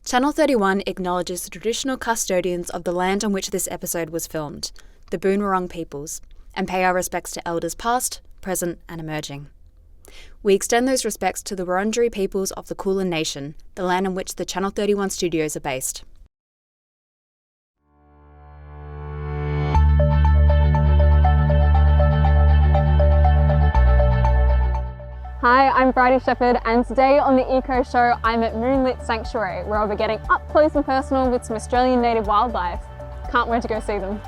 Channel 31 acknowledges the traditional custodians of the land on which this episode was filmed, the Boonwurrung peoples, and pay our respects to elders past, present and emerging. We extend those respects to the Wurundjeri peoples of the Kulin Nation, the land on which the Channel 31 studios are based. Hi, I'm Bridie Shepherd, and today on the Eco Show I'm at Moonlit Sanctuary, where I'll be getting up close and personal with some Australian native wildlife. Can't wait to go see them.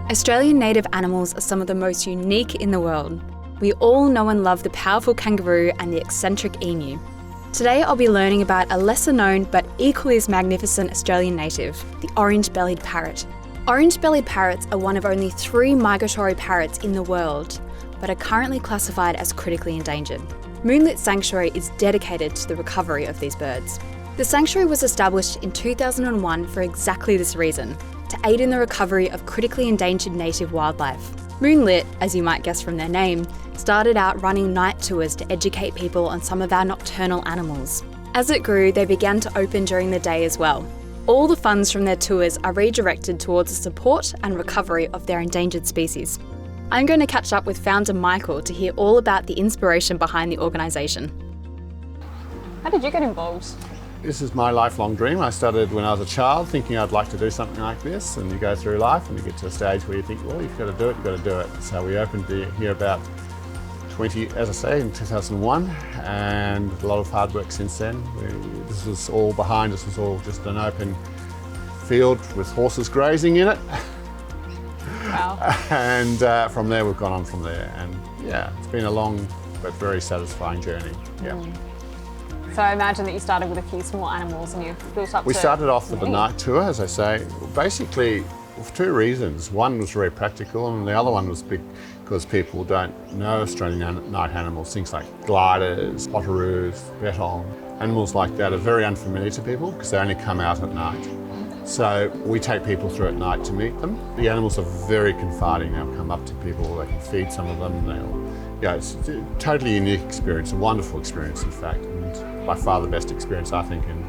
Australian native animals are some of the most unique in the world. We all know and love the powerful kangaroo and the eccentric emu. Today I'll be learning about a lesser known but equally as magnificent Australian native, the orange-bellied parrot. Orange-bellied parrots are one of only 3 migratory parrots in the world, but are currently classified as critically endangered. Moonlit Sanctuary is dedicated to the recovery of these birds. The sanctuary was established in 2001 for exactly this reason, to aid in the recovery of critically endangered native wildlife. Moonlit, as you might guess from their name, started out running night tours to educate people on some of our nocturnal animals. As it grew, they began to open during the day as well. All the funds from their tours are redirected towards the support and recovery of their endangered species. I'm going to catch up with founder Michael to hear all about the inspiration behind the organisation. How did you get involved? This is my lifelong dream. I started when I was a child thinking I'd like to do something like this, and you go through life and you get to a stage where you think, well, you've got to do it, you've got to do it. So we opened here about 20, as I say, in 2001, and a lot of hard work since then. This was all behind us, was all just an open field with horses grazing in it. Wow. And from there we've gone on from there, and yeah, it's been a long but very satisfying journey. Yeah. So I imagine that you started with a few small animals and you've built up We to started off with the many. night tour, as I say, basically for 2 reasons. One was very practical, and the other one was because people don't know Australian night animals. Things like gliders, potoroos, bettong, animals like that are very unfamiliar to people because they only come out at night. So we take people through at night to meet them. The animals are very confiding. They'll come up to people, they can feed some of them. It's a totally unique experience, a wonderful experience in fact, and by far the best experience I think in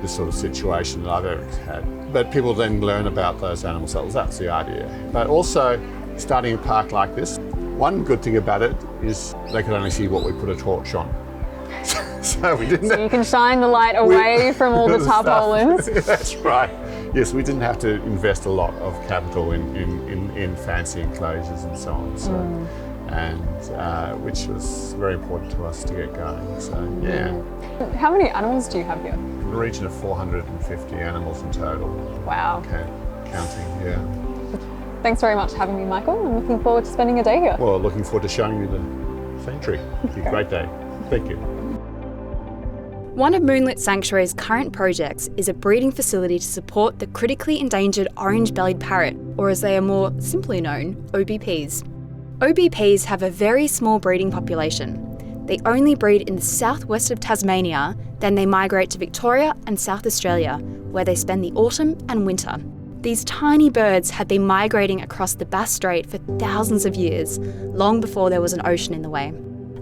this sort of situation that I've ever had. But people then learn about those animals, that's the idea. But also, starting a park like this, one good thing about it is they could only see what we put a torch on. So we didn't. So you can shine the light away from all the tarpaulins. That's right. Yes, we didn't have to invest a lot of capital in fancy enclosures and so on. So, and which was very important to us to get going. So yeah. How many animals do you have here? In the region of 450 animals in total. Wow. Okay, counting. Yeah. Thanks very much for having me, Michael. I'm looking forward to spending a day here. Well, looking forward to showing you the sanctuary. It'll be a great day. Thank you. One of Moonlit Sanctuary's current projects is a breeding facility to support the critically endangered orange-bellied parrot, or as they are more simply known, OBPs. OBPs have a very small breeding population. They only breed in the southwest of Tasmania, then they migrate to Victoria and South Australia, where they spend the autumn and winter. These tiny birds had been migrating across the Bass Strait for thousands of years, long before there was an ocean in the way.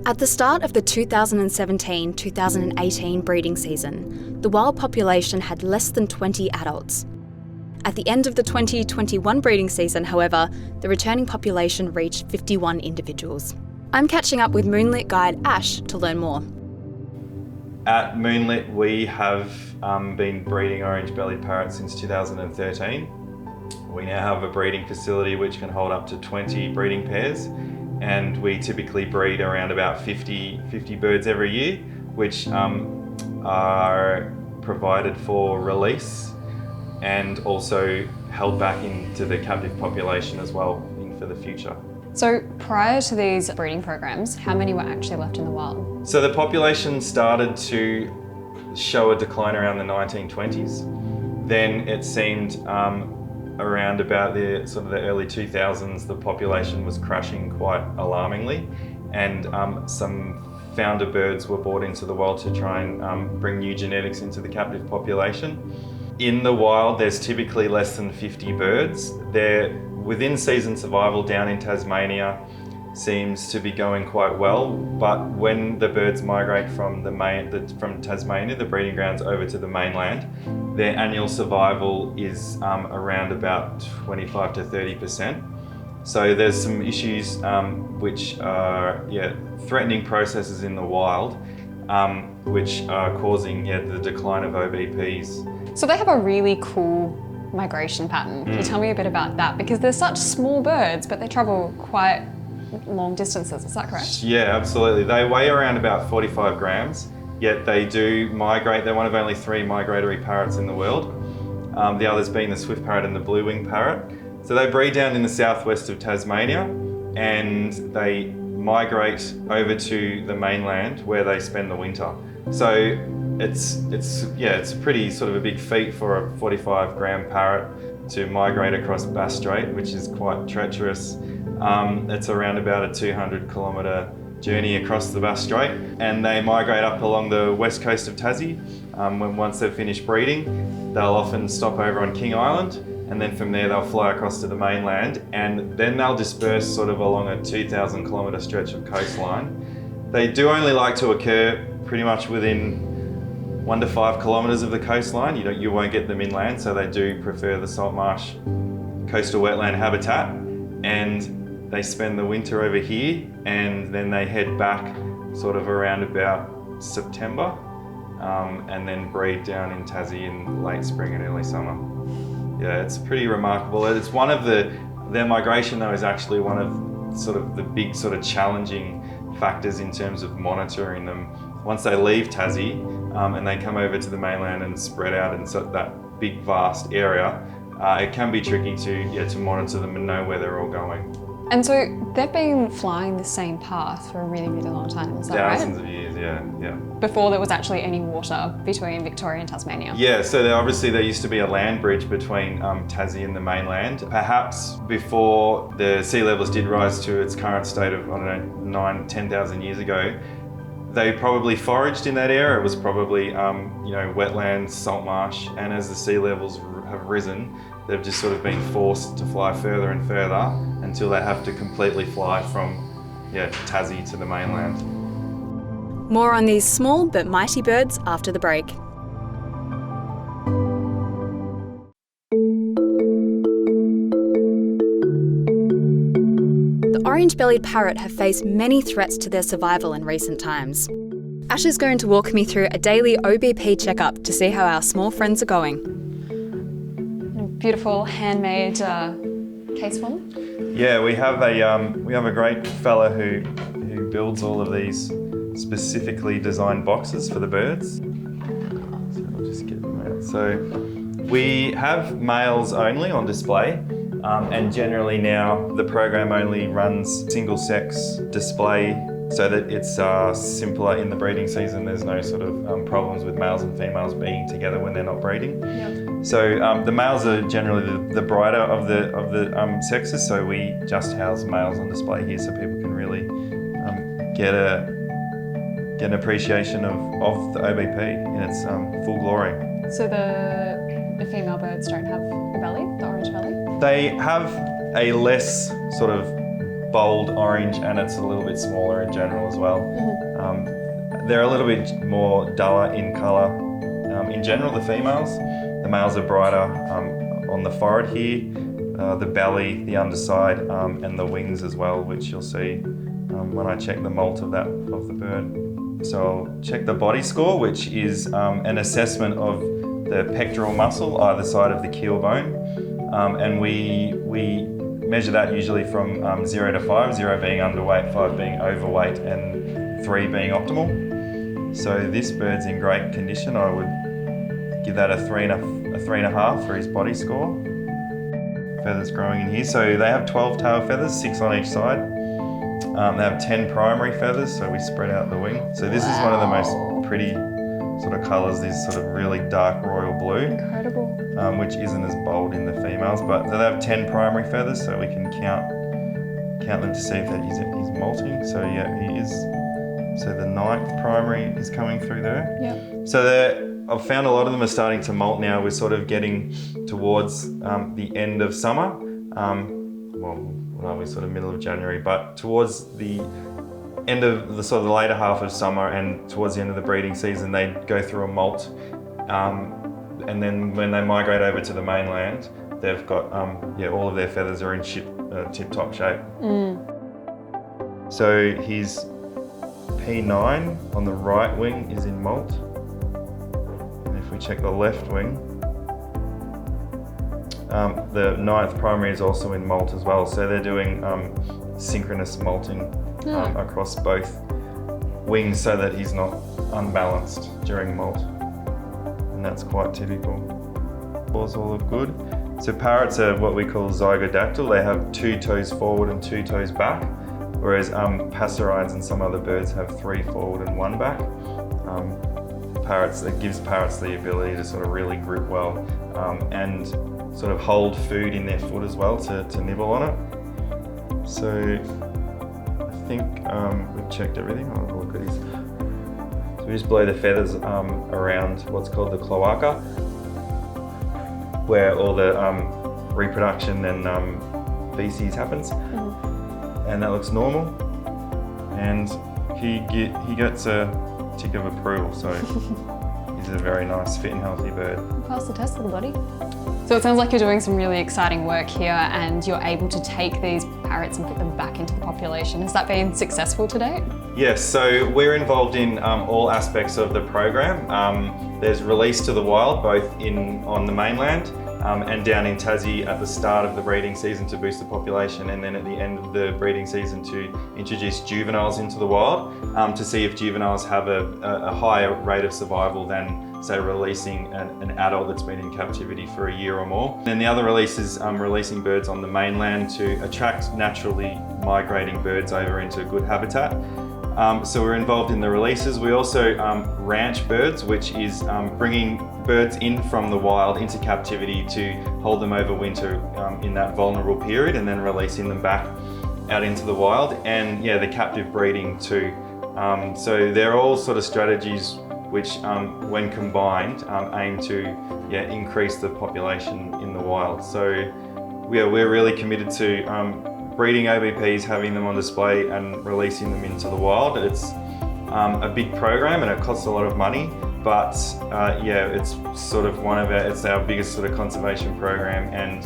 At the start of the 2017-2018 breeding season, the wild population had less than 20 adults. At the end of the 2021 breeding season, however, the returning population reached 51 individuals. I'm catching up with Moonlit guide Ash to learn more. At Moonlit, we have been breeding orange-bellied parrots since 2013. We now have a breeding facility which can hold up to 20 breeding pairs, and we typically breed around about 50 birds every year, which are provided for release and also held back into the captive population as well for the future. So prior to these breeding programs, how many were actually left in the wild? So the population started to show a decline around the 1920s. Then it seemed around about the sort of the early 2000s, the population was crashing quite alarmingly, and some founder birds were brought into the wild to try and bring new genetics into the captive population. In the wild, there's typically less than 50 birds. They're within season survival down in Tasmania seems to be going quite well, but when the birds migrate from from Tasmania, the breeding grounds, over to the mainland, their annual survival is around about 25 to 30%. So there's some issues which are threatening processes in the wild, which are causing the decline of OBPs. So they have a really cool migration pattern. Can you tell me a bit about that? Because they're such small birds, but they travel quite long distances, is that correct? Yeah, absolutely. They weigh around about 45 grams, yet they do migrate. They're one of only 3 migratory parrots in the world, the others being the swift parrot and the blue-winged parrot. So they breed down in the southwest of Tasmania, and they migrate over to the mainland where they spend the winter. So it's a pretty sort of a big feat for a 45-gram parrot to migrate across Bass Strait, which is quite treacherous. It's around about a 200-kilometre journey across the Bass Strait, and they migrate up along the west coast of Tassie. Once they've finished breeding, they'll often stop over on King Island, and then from there they'll fly across to the mainland, and then they'll disperse sort of along a 2,000-kilometre stretch of coastline. They do only like to occur pretty much within 1 to 5 kilometres of the coastline. You won't get them inland, so they do prefer the salt marsh coastal wetland habitat, and they spend the winter over here, and then they head back sort of around about September, and then breed down in Tassie in late spring and early summer. Yeah, it's pretty remarkable. It's one of their migration though is actually one of sort of the big sort of challenging factors in terms of monitoring them. Once they leave Tassie and they come over to the mainland and spread out in sort of that big vast area, it can be tricky to monitor them and know where they're all going. And so they've been flying the same path for a really, really long time, is that right? Thousands of years, yeah. Before there was actually any water between Victoria and Tasmania. Yeah, so there used to be a land bridge between Tassie and the mainland. Perhaps before the sea levels did rise to its current state of, 10,000 years ago, they probably foraged in that area. It was probably, wetlands, salt marsh, and as the sea levels have risen, they've just sort of been forced to fly further and further until they have to completely fly from Tassie to the mainland. More on these small but mighty birds after the break. The orange-bellied parrot have faced many threats to their survival in recent times. Ash is going to walk me through a daily OBP checkup to see how our small friends are going. Beautiful handmade case for them. Yeah, we have a great fella who builds all of these specifically designed boxes for the birds. So I'll just get them out. So we have males only on display, and generally now the program only runs single sex display so that it's simpler in the breeding season. There's no sort of problems with males and females being together when they're not breeding. Yep. So the males are generally the brighter of the sexes, so we just house males on display here so people can really get an appreciation of the OBP in its full glory. So the female birds don't have a belly, the orange belly? They have a less sort of bold orange, and it's a little bit smaller in general as well. Mm-hmm. They're a little bit more duller in colour. In general, the females. The males are brighter on the forehead here, the belly, the underside, and the wings as well, which you'll see when I check the molt of the bird. So I'll check the body score, which is an assessment of the pectoral muscle either side of the keel bone, and we measure that usually from 0 to 5, 0 being underweight, 5 being overweight, and 3 being optimal. So this bird's in great condition. I would give that a 3.5 for his body score. feathers growing in here. So they have 12 tail feathers, 6 on each side. They have 10 primary feathers, so we spread out the wing. So this is one of the most pretty sort of colours, this sort of really dark royal blue. Incredible. Which isn't as bold in the females, but they have 10 primary feathers, so we can count them to see if that he's molting. So yeah, he is. So the 9th primary is coming through there. Yep. So I've found a lot of them are starting to molt now. We're sort of getting towards the end of summer. Well, what are we, sort of middle of January, but towards the end of the sort of the later half of summer and towards the end of the breeding season, they go through a molt. And then when they migrate over to the mainland, they've got, all of their feathers are in tip-top shape. So his P9 on the right wing is in molt. And if we check the left wing, the 9th primary is also in molt as well. So they're doing synchronous molting across both wings so that he's not unbalanced during molt. And that's quite typical. Balls all look good. So parrots are what we call zygodactyl. They have 2 toes forward and 2 toes back, whereas passerines and some other birds have 3 forward and 1 back. It gives parrots the ability to sort of really grip well and sort of hold food in their foot as well to nibble on it. So I think we've checked everything. I'll have a look at his. So we just blow the feathers around what's called the cloaca, where all the reproduction and feces happens. And that looks normal. And he gets a tick of approval, so he's a very nice, fit and healthy bird. Pass the test, little buddy. So it sounds like you're doing some really exciting work here and you're able to take these parrots and put them back into the population. Has that been successful to date? Yes, so we're involved in all aspects of the program. There's release to the wild, both on the mainland and down in Tassie at the start of the breeding season to boost the population, and then at the end of the breeding season to introduce juveniles into the wild to see if juveniles have a higher rate of survival than, say, releasing an adult that's been in captivity for a year or more. And then the other release is releasing birds on the mainland to attract naturally migrating birds over into good habitat. So we're involved in the releases. We also ranch birds, which is bringing birds in from the wild into captivity to hold them over winter in that vulnerable period, and then releasing them back out into the wild. And yeah, the captive breeding too. So they're all sort of strategies which, when combined, aim to increase the population in the wild. So we're really committed to breeding OBPs, having them on display and releasing them into the wild. It's a big program and it costs a lot of money, but it's sort of it's our biggest sort of conservation program, and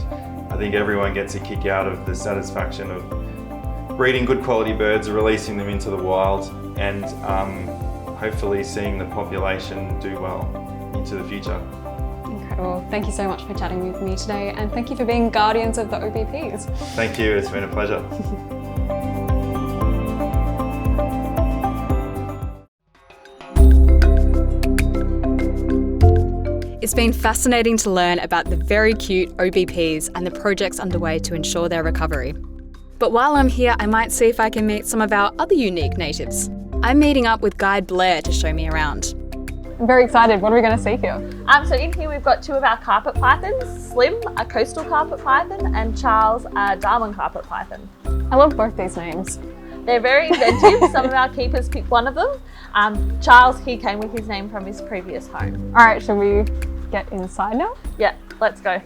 I think everyone gets a kick out of the satisfaction of breeding good quality birds, releasing them into the wild, and hopefully seeing the population do well into the future. Incredible. Thank you so much for chatting with me today, and thank you for being guardians of the OBPs. Thank you, it's been a pleasure. It's been fascinating to learn about the very cute OBPs and the projects underway to ensure their recovery. But while I'm here, I might see if I can meet some of our other unique natives. I'm meeting up with Guide Blair to show me around. I'm very excited. What are we going to see here? So in here we've got 2 of our carpet pythons, Slim, a coastal carpet python, and Charles, a Darwin carpet python. I love both these names. They're very inventive. Some of our keepers picked one of them. Charles, he came with his name from his previous home. All right, shall we get inside now? Yeah, let's go.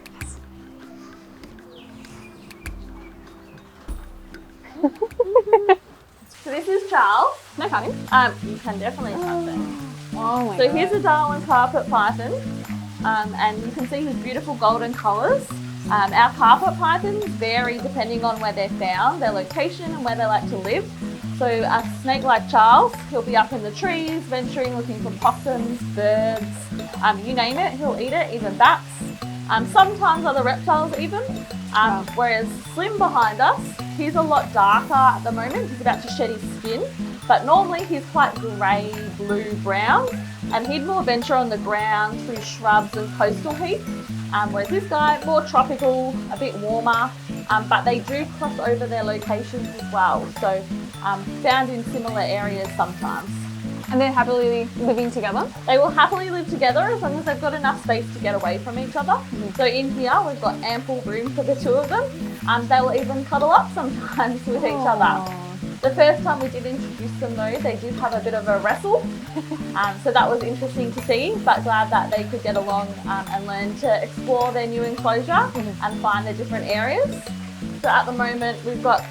So this is Charles. No cutting. You can definitely touch it. Oh my So God. here's a Darwin carpet python, and you can see his beautiful golden colours. Our carpet pythons vary depending on where they're found, their location and where they like to live. So a snake like Charles, he'll be up in the trees, venturing, looking for possums, birds, you name it, he'll eat it, even bats. Sometimes other reptiles even. Whereas Slim behind us, he's a lot darker at the moment. He's about to shed his skin, but normally he's quite grey, blue, brown, and he'd more venture on the ground through shrubs and coastal heath. whereas this guy, more tropical, a bit warmer, but they do cross over their locations as well. So found in similar areas sometimes. And they're happily living together? They will happily live together as long as they've got enough space to get away from each other. So in here, we've got ample room for the two of them. They will even cuddle up sometimes with each other. The first time we did introduce them though, they did have a bit of a wrestle. So that was interesting to see, but glad that they could get along and learn to explore their new enclosure and find the different areas. So at the moment, we've got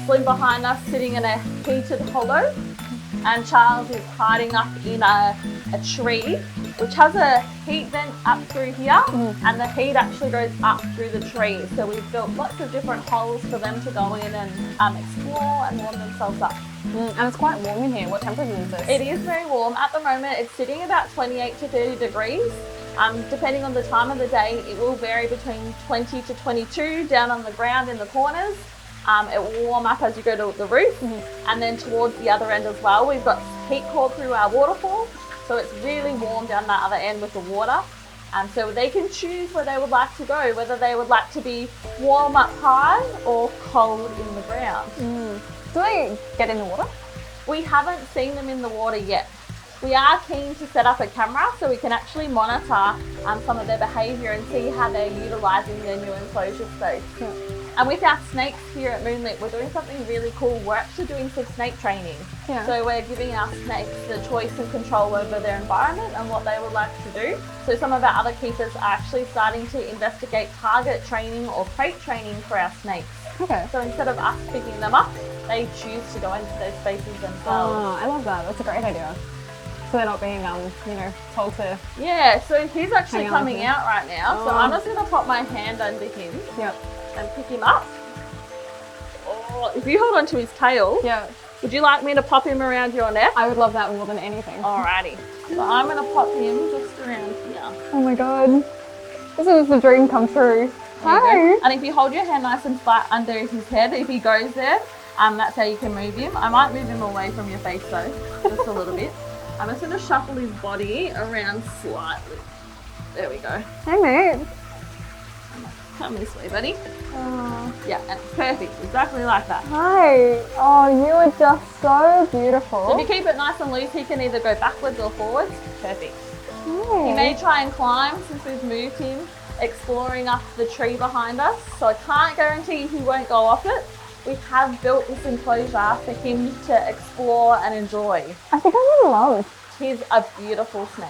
Slim behind us sitting in a heated hollow, and Charles is hiding up in a tree, which has a heat vent up through here, and the heat actually goes up through the tree. So we've built lots of different holes for them to go in and explore and warm themselves up. And it's quite warm in here. What temperature is this? It is very warm. At the moment, it's sitting about 28 to 30 degrees. Depending on the time of the day, it will vary between 20 to 22 down on the ground in the corners. It will warm up as you go to the roof, and then towards the other end as well, we've got heat core through our waterfall, so it's really warm down that other end with the water. So they can choose where they would like to go, whether they would like to be warm up high or cold in the ground. Do they get in the water? We haven't seen them in the water yet. We are keen to set up a camera so we can actually monitor some of their behaviour and see how they're utilising their new enclosure space. And with our snakes here at Moonlit, we're doing something really cool. We're actually doing some snake training. So we're giving our snakes the choice and control over their environment and what they would like to do. So some of our other keepers are actually starting to investigate target training or crate training for our snakes. So instead of us picking them up, they choose to go into those spaces themselves. Oh, I love that. That's a great idea. So they're not being, told to... Yeah, so he's actually coming out right now. So I'm just going to pop my hand under him. And pick him up. Oh, if you hold onto his tail, would you like me to pop him around your neck? I would love that more than anything. Alrighty. So I'm going to pop him just around here. Oh my god. This is the dream come true. Hi. And if you hold your hand nice and flat under his head, if he goes there, that's how you can move him. I might move him away from your face though, just a little bit. I'm just going to shuffle his body around slightly. There we go. Hey mate. Come this way, buddy. Yeah, and it's perfect, exactly like that. Hi. Oh, you are just so beautiful. So if you keep it nice and loose, he can either go backwards or forwards. Perfect. Hey. He may try and climb since we've moved him, exploring up the tree behind us. So I can't guarantee he won't go off it. We have built this enclosure for him to explore and enjoy. I think I'm in love. He's a beautiful snake.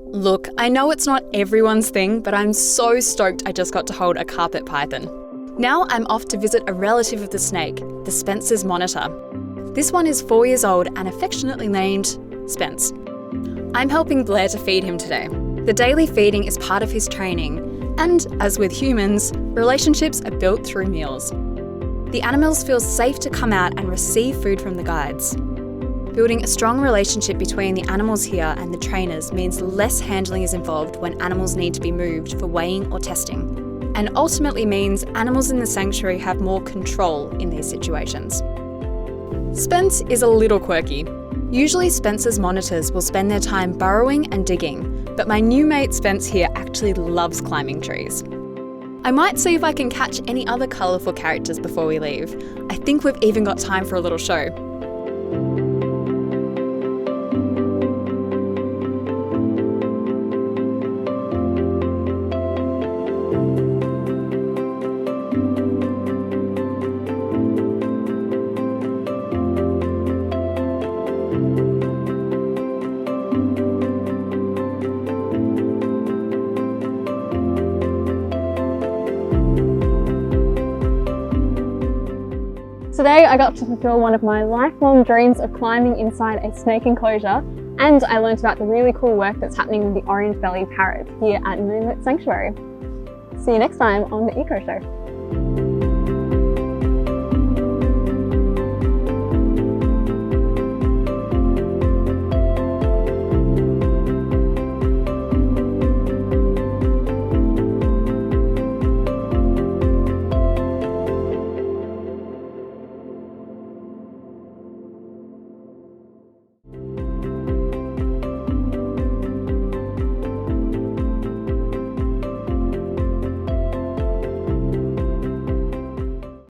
Look, I know it's not everyone's thing, but I'm so stoked I just got to hold a carpet python. Now I'm off to visit a relative of the snake, the Spence's monitor. This one is 4 years old and affectionately named Spence. I'm helping Blair to feed him today. The daily feeding is part of his training, and as with humans, relationships are built through meals. The animals feel safe to come out and receive food from the guides. Building a strong relationship between the animals here and the trainers means less handling is involved when animals need to be moved for weighing or testing, and ultimately means animals in the sanctuary have more control in these situations. Spence is a little quirky. Usually Spence's monitors will spend their time burrowing and digging, but my new mate Spence here actually loves climbing trees. I might see if I can catch any other colourful characters before we leave. I think we've even got time for a little show. Today I got to fulfill one of my lifelong dreams of climbing inside a snake enclosure, and I learned about the really cool work that's happening with the Orange-bellied Parrot here at Moonlit Sanctuary. See you next time on the Eco Show.